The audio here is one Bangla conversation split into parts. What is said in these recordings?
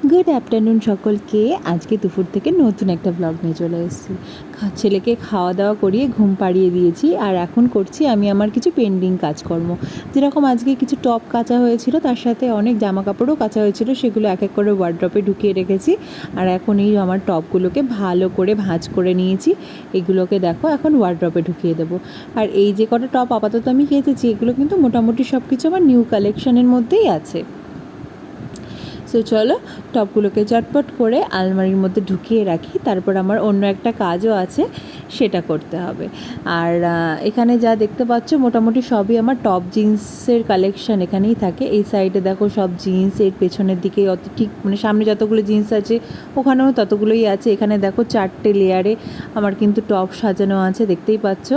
গুড আফটারনুন সকলকে। আজকে দুপুর থেকে নতুন একটা ব্লগ নিয়ে চলে এসেছি। ছেলেকে খাওয়া দাওয়া করিয়ে ঘুম পাড়িয়ে দিয়েছি, আর এখন করছি আমি আমার কিছু পেন্ডিং কাজকর্ম। যেরকম আজকে কিছু টপ কাচা হয়েছিল, তার সাথে অনেক জামা কাপড়ও কাচা হয়েছিল, সেগুলো এক এক করে ওয়ার্ড্রপে ঢুকিয়ে রেখেছি। আর এখন এই আমার টপগুলোকে ভালো করে ভাঁজ করে নিয়েছি। এগুলোকে দেখো এখন ওয়ার্ড্রপে ঢুকিয়ে দেবো। আর এই যে কটা টপ আপাতত আমি কেচেছি, এগুলো কিন্তু মোটামুটি সব কিছু আমার নিউ কালেকশনের মধ্যেই আছে। সো চলো টপগুলোকে চটপট করে আলমারির মধ্যে ঢুকিয়ে রাখি, তারপর আমার অন্য একটা কাজও আছে, সেটা করতে হবে। আর এখানে যা দেখতে পাচ্ছ মোটামুটি সবই আমার টপ জিন্সের কালেকশান এখানেই থাকে। এই সাইডে দেখো সব জিন্স, এর পেছনের দিকে অত ঠিক মানে সামনে যতগুলো জিন্স আছে ওখানেও ততগুলোই আছে। এখানে দেখো 4টে লেয়ারে আমার কিন্তু টপ সাজানো আছে, দেখতেই পাচ্ছ।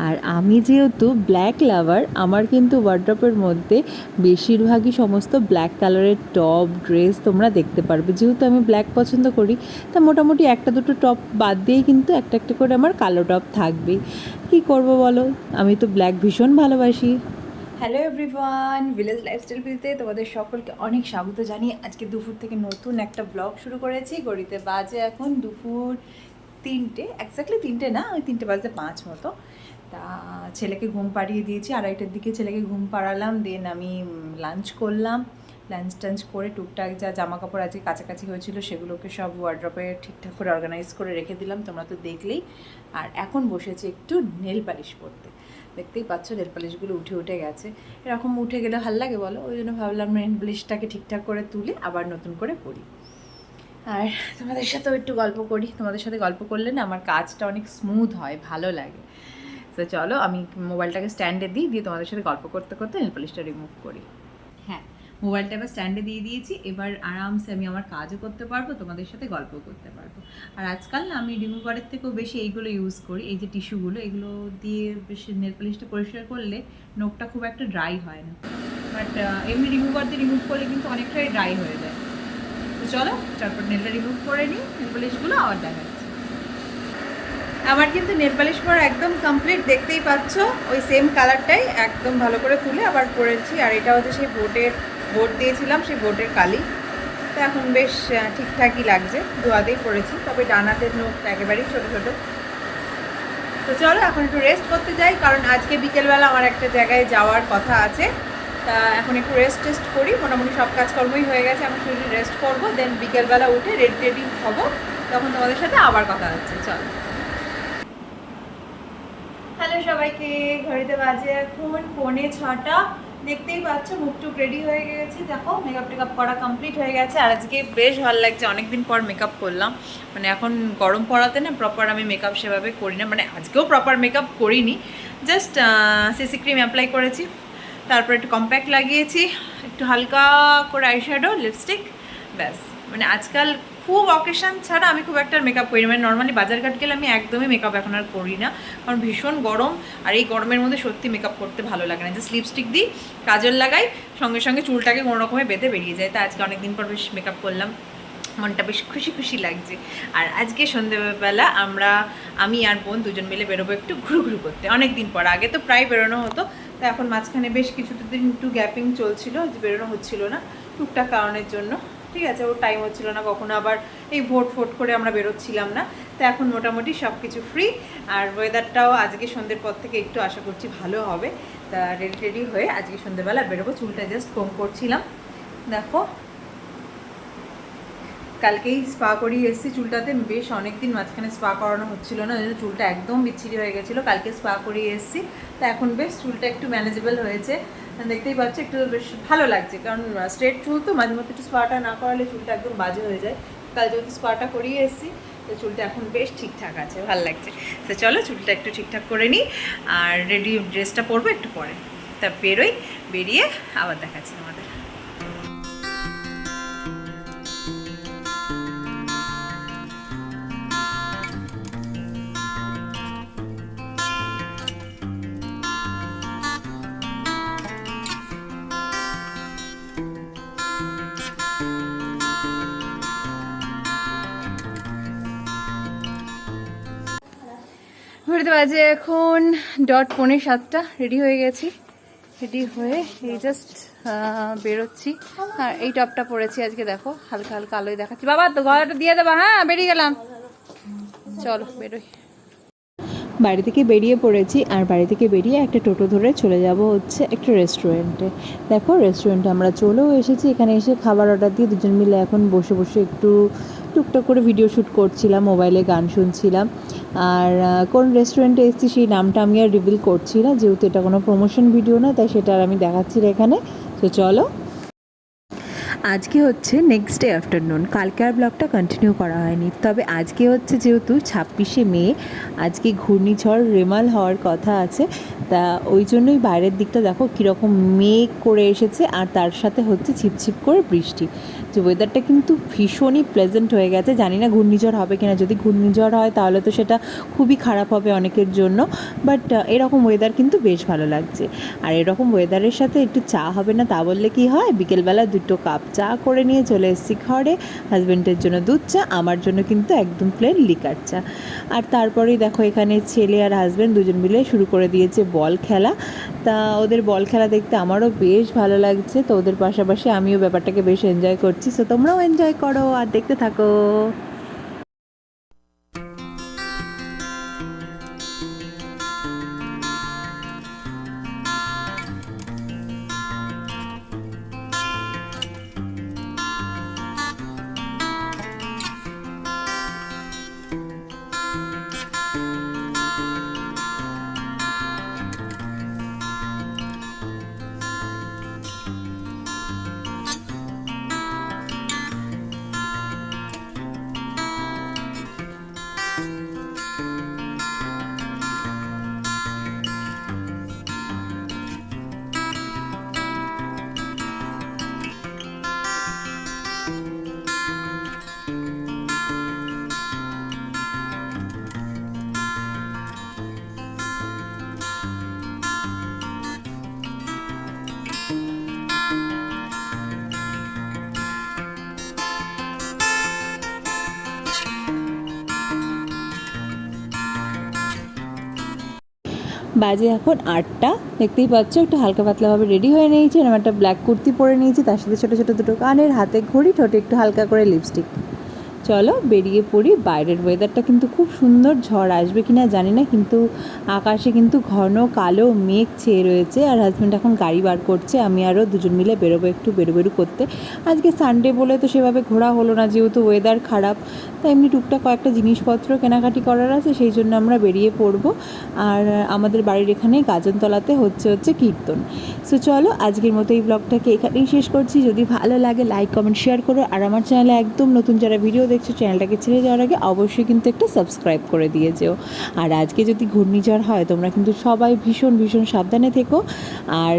আর আমি যেহেতু ব্ল্যাক লাভার, আমার কিন্তু ওয়ার্ড্রপের মধ্যে বেশিরভাগই সমস্ত ব্ল্যাক কালারের টপ ড্রেস তোমরা দেখতে পারবে। যেহেতু আমি ব্ল্যাক পছন্দ করি, তা মোটামুটি একটা দুটো টপ বাদ দিয়েই কিন্তু একটা একটা করে আমার কালো টপ থাকবেই। কী করব বলো, আমি তো ব্ল্যাক ভীষণ ভালোবাসি। হ্যালো এভরিওয়ান, ভিলেজ লাইফস্টাইল ভিডিওতে তোমাদের সকলকে অনেক স্বাগত জানিয়ে আজকে দুপুর থেকে নতুন একটা ব্লগ শুরু করেছি। ঘড়িতে বাজে এখন দুপুর 3টে, এক্স্যাক্টলি 3টে না, ওই 3:05 মতো। তা ছেলেকে ঘুম পাড়িয়ে দিয়েছি, 2:30টার দিকে ছেলেকে ঘুম পাড়ালাম। দেন আমি লাঞ্চ করলাম। লাঞ্চ টাঞ্চ করে টুকটাক যা জামা কাপড় আজকে কাছাকাছি হয়েছিল সেগুলোকে সব ওয়ার্ড্রপে ঠিকঠাক করে অর্গানাইজ করে রেখে দিলাম, তোমরা তো দেখলেই। আর এখন বসেছি একটু নেল পালিশ পরতে। দেখতেই পাচ্ছ নেল পালিশগুলো উঠে উঠে গেছে। এরকম উঠে গেলে ভালো লাগে বলো, ওই জন্য ভাবলাম নেল পালিশটাকে ঠিকঠাক করে তুলে আবার নতুন করে পরি। আর তোমাদের সাথেও একটু গল্প করি। তোমাদের সাথে গল্প করলে না আমার কাজটা অনেক স্মুথ হয়, ভালো লাগে। তো চলো আমি মোবাইলটাকে স্ট্যান্ডে দিয়ে তোমাদের সাথে গল্প করতে করতে নেল পালিশটা রিমুভ করি। হ্যাঁ, মোবাইলটা এবার স্ট্যান্ডে দিয়ে দিয়েছি, এবার আরামসে আমি আমার কাজও করতে পারবো, তোমাদের সাথে গল্প করতে পারবো। আর আজকাল না আমি রিমুভারের থেকেও বেশি এইগুলো ইউজ করি, এই যে টিস্যুগুলো, এগুলো দিয়ে বেশি নেল পালিশটা পরিষ্কার করলে নোকটা খুব একটা ড্রাই হয় না। বাট এমনি রিমুভার দিয়ে রিমুভ করলে কিন্তু অনেকটাই ড্রাই হয়ে যায়। তো চলো তারপর নেলটা রিমুভ করে নিই, নেল পালিশগুলো আবার দেখাচ্ছি। আমার কিন্তু নেল পালিশ পরা একদম কমপ্লিট, দেখতেই পাচ্ছ ওই সেম কালারটাই একদম ভালো করে তুলে আবার পরেছি। আর এটা হচ্ছে সেই বোট দিয়েছিলাম, সেই বোটের কালি। তো এখন বেশ ঠিকঠাকই লাগছে, ধোয়াতেই পরেছি, তবে ডানাতের নখ একেবারেই ছোটো ছোটো। তো চলো এখন একটু রেস্ট করতে যাই, কারণ আজকে বিকেলবেলা আমার একটা জায়গায় যাওয়ার কথা আছে। তা এখন একটু রেস্ট করি, মোটামুটি সব কাজকর্মই হয়ে গেছে, এখন শুধু রেস্ট করবো। দেন বিকেলবেলা উঠে রেডি হবো, তখন তোমাদের সাথে আবার কথা হচ্ছে। চলো। হ্যালো সবাইকে, ঘড়িতে বাজে এখন 5:45। দেখতেই পাচ্ছ মুখটুক রেডি হয়ে গেছি, দেখো মেকআপ টেকআপ করা কমপ্লিট হয়ে গেছে। আর আজকে বেশ ভালো লাগছে, অনেকদিন পর মেকআপ করলাম। মানে এখন গরম পড়াতে না প্রপার আমি মেকআপ সেভাবে করি না, মানে আজকেও প্রপার মেকআপ করিনি, জাস্ট সিসি ক্রিম অ্যাপ্লাই করেছি, তারপর একটু কম্প্যাক্ট লাগিয়েছি, একটু হালকা করে আইশ্যাডো, লিপস্টিক, ব্যাস। মানে আজকাল খুব অকেশন ছাড়া আমি খুব একটা মেকআপ করি না। মানে নর্মালি বাজারঘাট গেলে আমি একদমই মেকআপ এখন আর করি না, কারণ ভীষণ গরম। আর এই গরমের মধ্যে সত্যি মেকআপ করতে ভালো লাগে না, জাস্ট লিপস্টিক দিই, কাজল লাগাই, সঙ্গে সঙ্গে চুলটাকে কোনো রকমে বেঁধে বেরিয়ে যায়। তা আজকে অনেকদিন পর বেশ মেকআপ করলাম, মনটা বেশ খুশি খুশি লাগছে। আর আজকে সন্ধ্যেবেলা আমি আর বোন দুজন মিলে বেরোবো একটু ঘুরু করতে, অনেক দিন পর। আগে তো প্রায় বেরোনো হতো, তো এখন মাঝখানে বেশ কিছুদিন একটু গ্যাপিং চলছিল, যে বেরোনো হচ্ছিল না টুকটাক কারণের জন্য। ঠিক আছে, ওর টাইম হচ্ছিল না, কখনো আবার এই ভোট করে আমরা বেরোচ্ছিলাম না। তো এখন মোটামুটি সব কিছু ফ্রি। আর ওয়েদারটাও আজকে সন্ধ্যের পর থেকে একটু আশা করছি ভালো হবে। তা রেডি হয়ে আজকে সন্ধ্যেবেলা বেরোবো। চুলটা জাস্ট কম করছিলাম, দেখো কালকেই স্পা করিয়ে এসেছি চুলটাতে, বেশ অনেকদিন মাঝখানে স্পা করানো হচ্ছিল না, ওই জন্য চুলটা একদম বিচ্ছিরি হয়ে গেছিলো। কালকে স্পা করিয়ে এসেছি, তা এখন বেশ চুলটা একটু ম্যানেজেবল হয়েছে, দেখতেই পাচ্ছি একটু বেশ ভালো লাগছে। কারণ স্ট্রেট চুল তো মাঝে মধ্যে একটু স্পাটা না করালে চুলটা একদম বাজে হয়ে যায়। কাল যেহেতু স্পাটা করিয়ে এসেছি, তো চুলটা এখন বেশ ঠিকঠাক আছে, ভালো লাগছে। তো চলো চুলটা একটু ঠিকঠাক করে নিই, আর রেডি ড্রেসটা পরবো একটু পরে। তা বেরিয়ে আবার দেখাচ্ছি আমাদের। ঘুরতে বাজে এখন 6:45। রেডি হয়ে গেছি, রেডি হয়ে এই জাস্ট বেরোচ্ছি। আর এই টপটা পরেছি আজকে, দেখো হালকা হালকা আলোয় দেখাচ্ছি। বাবা তো গলাটা দিয়ে দেবা, হ্যাঁ বেরিয়ে গেলাম, চলো বেরোই। বাড়ি থেকে বেরিয়ে পড়েছি, আর বাড়ি থেকে বেরিয়ে একটা টোটো ধরে চলে যাব হচ্ছে একটা রেস্টুরেন্টে। দেখো রেস্টুরেন্টে আমরা চলেও এসেছি। এখানে এসে খাবার অর্ডার দিয়ে দুজন মিলে এখন বসে বসে একটু টুকটাক করে ভিডিও শ্যুট করছিলাম, মোবাইলে গান শুনছিলাম। আর কোন রেস্টুরেন্টে এসেছি সেই নামটা আমি আর রিভিল করছি না, যেহেতু এটা কোনো প্রমোশন ভিডিও না, তাই সেটা আর আমি দেখাচ্ছি না এখানে। তো চলো। আজকে হচ্ছে নেক্সট ডে আফটারনুন, কালকে আর ব্লগটা কন্টিনিউ করা হয়নি। তবে আজকে হচ্ছে যেহেতু 26শে মে, আজকে ঘূর্ণিঝড় রেমাল হওয়ার কথা আছে, তা ওই জন্যই বাইরের দিকটা দেখো কীরকম মেঘ করে এসেছে, আর তার সাথে হচ্ছে ছিপছিপ করে বৃষ্টি। যে ওয়েদারটা কিন্তু ভীষণই প্লেজেন্ট হয়ে গেছে। জানি না ঘূর্ণিঝড় হবে কিনা, যদি ঘূর্ণিঝড় হয় তাহলে তো সেটা খুবই খারাপ হবে অনেকের জন্য, বাট এরকম ওয়েদার কিন্তু বেশ ভালো লাগছে। আর এরকম ওয়েদারের সাথে একটু চা হবে না তা বললে কি হয়, বিকেলবেলা 2 কাপ চা করে নিয়ে চলে এসেছি ঘরে। হাজব্যান্ডের জন্য দুধ চা, আমার জন্য কিন্তু একদম প্লেন লিকার চা। আর তারপরেই দেখো এখানে ছেলে আর হাজব্যান্ড দুজন মিলে শুরু করে দিয়েছে বল খেলা। তা ওদের বল খেলা দেখতে আমারও বেশ ভালো লাগছে, তো ওদের পাশাপাশি আমিও ব্যাপারটাকে বেশ এনজয় করছি। সো তোমরাও এনজয় করো আর দেখতে থাকো। বাজে এখন 8টা, দেখতেই পাচ্ছ একটু হালকা পাতলাভাবে রেডি হয়ে নিয়েছি। এরকম একটা ব্ল্যাক কুর্তি পরে নিয়েছি, তার সাথে ছোটো ছোটো 2 কানের, হাতে ঘড়ি, ঠোঁটে একটু হালকা করে লিপস্টিক। চলো বেরিয়ে পড়ি। বাইরের ওয়েদারটা কিন্তু খুব সুন্দর, ঝড় আসবে কি না জানি না, কিন্তু আকাশে কিন্তু ঘন কালো মেঘ ছেয়ে রয়েছে। আর হাজব্যান্ড এখন গাড়ি বার করছে, আমি আরও দুজন মিলে বেরোবো একটু বেরু করতে। আজকে সানডে বলে তো সেভাবে ঘোরা হলো না, যেহেতু ওয়েদার খারাপ, তাই এমনি টুকটাক কয়েকটা জিনিসপত্র কেনাকাটি করার আছে, সেই জন্য আমরা বেরিয়ে পড়বো। আর আমাদের বাড়ির এখানে গাজনতলাতে হচ্ছে কীর্তন। সো চলো আজকের মতো এই ব্লগটাকে এখানেই শেষ করছি। যদি ভালো লাগে লাইক কমেন্ট শেয়ার করো, আর আমার চ্যানেলে একদম নতুন যারা ভিডিও দেখছো চ্যানেলটাকে ছেড়ে যাওয়ার আগে অবশ্যই কিন্তু একটা সাবস্ক্রাইব করে দিয়ে যেও। আর আজকে যদি ঘূর্ণিঝড় হয় তোমরা কিন্তু সবাই ভীষণ ভীষণ সাবধানে থেকো, আর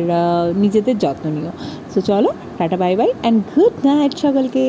নিজেদের যত্ন নিও। সো চলো tata bye bye and good night সকলকে।